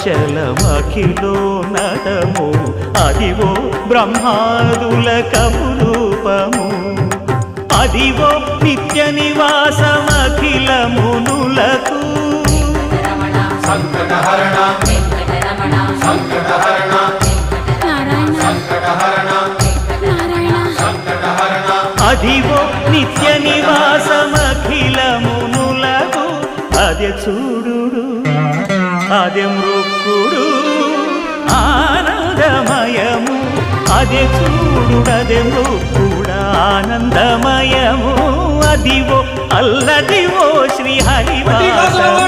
కటాచలమఖిలో నటము అదివో బ్రహ్మాదుల కపురూపము అదివో నిత్య నివాసమఖిల మునులకు సంకటహరణ సంకటహరణ సంకటహరణ సంకటహరణ అదివో నిత్య నివాసమఖిల మునులకు అదే చూడు అదే మృక్కుడు ఆనందమయము అదే చూడుడదే మృక్కుడ ఆనందమయము అదివో అల్లదివో శ్రీ హరివాసము